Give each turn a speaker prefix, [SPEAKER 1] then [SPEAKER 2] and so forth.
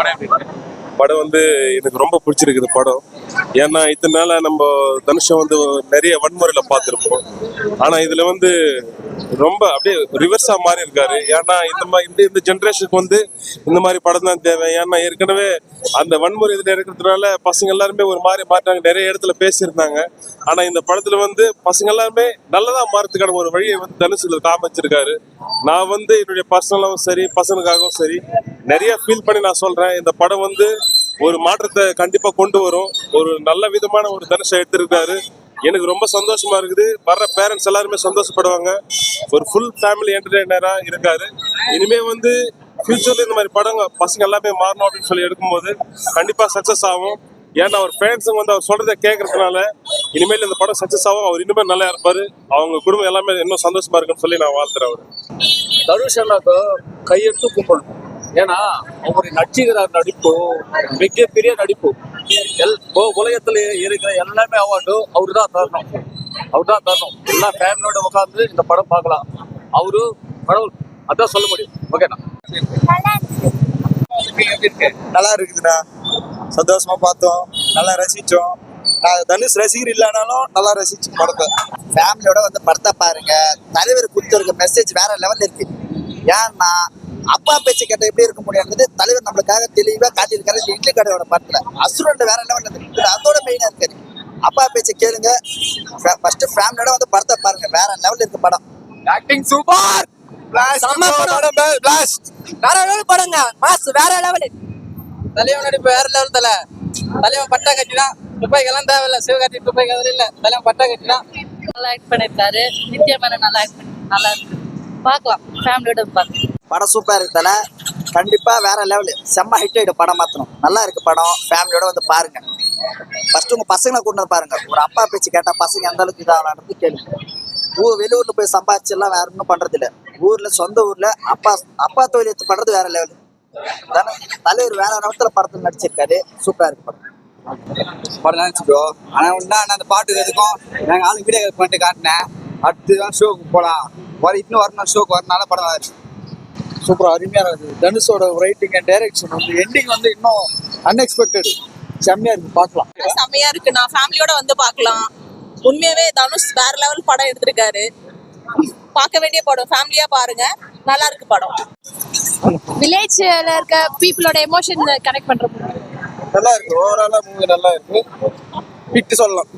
[SPEAKER 1] படம் எப்படி இருக்கு?
[SPEAKER 2] படம் வந்து எனக்கு ரொம்ப பிடிச்சிருக்குது படம். ஏன்னா இத்தனை நாள நம்ம தனுஷை வந்து நிறைய வன்முறையில பார்த்துருப்போம். ஆனா இதுல வந்து ரொம்ப அப்படியே ரிவர்ஸா மாறி இருக்காரு. ஏன்னா இந்த ஜென்ரேஷனுக்கு வந்து இந்த மாதிரி படம் தான் தேவை. ஏன்னா ஏற்கனவே அந்த வன்முறை இதுல இருக்கிறதுனால பசங்க எல்லாருமே ஒரு மாதிரி மாட்டாங்க, நிறைய இடத்துல பேசியிருந்தாங்க. ஆனா இந்த படத்துல வந்து பசங்க எல்லாருமே நல்லதா மாறதுக்கான ஒரு வழியை வந்து தனுஷ் காமிச்சிருக்காரு. நான் வந்து என்னுடைய பர்சனலாகவும் சரி பசங்களுக்காகவும் சரி நிறைய ஃபீல் பண்ணி நான் சொல்றேன். இந்த படம் வந்து ஒரு மாற்றத்தை கண்டிப்பா கொண்டு வரும். ஒரு நல்ல விதமான ஒரு தனுஷை எடுத்திருக்காரு. எனக்கு ரொம்ப சந்தோஷமா இருக்குது. வர்ற பேரண்ட்ஸ் எல்லாருமே சந்தோஷப்படுவாங்க. ஒரு ஃபுல் ஃபேமிலி என்டர்டெய்னரா இருக்காரு. இனிமே வந்து ஃபியூச்சர்ல இந்த மாதிரி படம் பசங்க எல்லாமே மாறணும் அப்படின்னு சொல்லி எடுக்கும்போது கண்டிப்பா சக்சஸ் ஆகும். ஏன்னா அவர் ஃபேன்ஸுங்க வந்து அவர் சொல்றதை கேட்கறதுனால இனிமேல் இந்த படம் சக்சஸ் ஆகும். அவர் இனிமேல் நல்லா இருப்பாரு. அவங்க குடும்பம் எல்லாமே இன்னும் சந்தோஷமா இருக்குன்னு சொல்லி நான் வாழ்த்துறேன். அவர்
[SPEAKER 3] தனுஷ் அண்ணாக்கு கையெடுத்து கும்பிடணும். ஏன்னா அவருடைய நடிச்சுகிறார் நடிப்பு மிகப்பெரிய நடிப்பு. உலகத்துல இருக்கிற எல்லாமே அவார்டு அவரு தான் தரணும். எல்லா ஃபேமிலியோட உட்காந்து இந்த படம் பார்க்கலாம். அவரு கடவுள், அதான் சொல்ல முடியும். ஓகேண்ணா,
[SPEAKER 4] நல்லா இருக்குதுண்ணா. சந்தோஷமா பார்த்தோம், நல்லா ரசிச்சோம். தனுஷ் ரசிகர் இல்லைனாலும் நல்லா ரசிச்சு படத்தை.
[SPEAKER 5] ஃபேமிலியோட வந்து படத்தை பாருங்க. தலைவர் கொடுத்துருக்க மெசேஜ் வேற லெவல்ல இருக்கு. ஏன்னா அப்பா பேச்சு கேட்ட எப்படி இருக்க முடியாது தலைவர் நம்மளுக்காக தெளிவா காட்டியிருக்காரு. இட்லி கடையோட படத்துல அசுரன் வேற லெவல்ல இருக்கு. அதோட மெயினா இருக்காரு. அப்பா பேச்சு கேளுங்க. ஃபர்ஸ்ட் ஃபேமிலியோட வந்து படத்தை பாருங்க. வேற லெவல்ல இருக்கு படம்.
[SPEAKER 3] ஆக்டிங் சூப்பர்,
[SPEAKER 5] வேற லெவல் படங்க. மாஸ் வேற லெவல்.
[SPEAKER 6] தலைவன் நடிப்பு வேற லெவல். தலைவன் பட்டா கட்டினா துப்பாக்கிலாம் தேவையில்ல. சிவகார்த்தி துப்பாக்கி அதில் இல்லை. தலைவன் பட்டா கட்டினா
[SPEAKER 7] நல்லா ஆக்ட் பண்ணிருக்காரு. நித்யா மேனன் நல்லா ஆக்ட் பண்ணி நல்லா இருக்கு. பார்க்கலாம், ஃபேமிலியோட பார்க்கலாம்.
[SPEAKER 5] படம் சூப்பரா இருக்கு தல. கண்டிப்பா வேற லெவல். செம்ம ஹிட் ஆயிடும் படம் மாத்தணும். நல்லா இருக்கு படம். ஃபேமிலியோட வந்து பாருங்க. ஃபர்ஸ்ட் உங்க பசங்களை கொண்டு வந்து பாருங்க. ஒரு அப்பா பேச்சு கேட்டா பசங்க எந்த அளவுக்கு இதாகலான்னு கேளுங்க. வெளியூர்ல போய் சம்பாதிச்சு எல்லாம் வேற ஒன்றும் பண்றது இல்லை. ஊர்ல சொந்த ஊர்ல அப்பா தொழில் எடுத்து பண்றது வேற லெவல். தலைவர் வேற நேரத்துல படத்துல நடிச்சிருக்காரு. சூப்பரா இருக்கு
[SPEAKER 4] படம் நினைச்சுக்கோ. ஆனா ஒன்னா அந்த பாட்டு எதுக்கும் நாங்க ஆளு வீடியோ பண்ணிட்டு காட்டினேன். அடுத்துதான் ஷோக்கு போலாம். இன்னும் வரணும், ஷோக்கு வரனால படம் ஆயிடுச்சு.
[SPEAKER 3] சூப்பரா அருமையா இருக்குது. தனுஷோட ரைட்டிங் அண்ட் டைரக்ஷன் வந்து எண்டிங் வந்து இன்னும் அன்எக்ஸ்பெக்டட் செம்மையா இருக்கு. பார்க்கலாம்,
[SPEAKER 6] செம்மையா இருக்கு. நான் ஃபேமிலியோட வந்து பார்க்கலாம். உண்மையாவே தனுஷ் வேற லெவல் படம் எடுத்திருக்காரு. பார்க்க வேண்டிய படம். ஃபேமிலியா பாருங்க, நல்லா இருக்கு படம்.
[SPEAKER 7] வில்லேஜ்ல இருக்க பீப்புளோட எமோஷன் கனெக்ட் பண்ற
[SPEAKER 4] நல்லா இருக்கு. ஓவராலா மூவி நல்லா இருக்கு. ஹிட் சொல்லலாம்.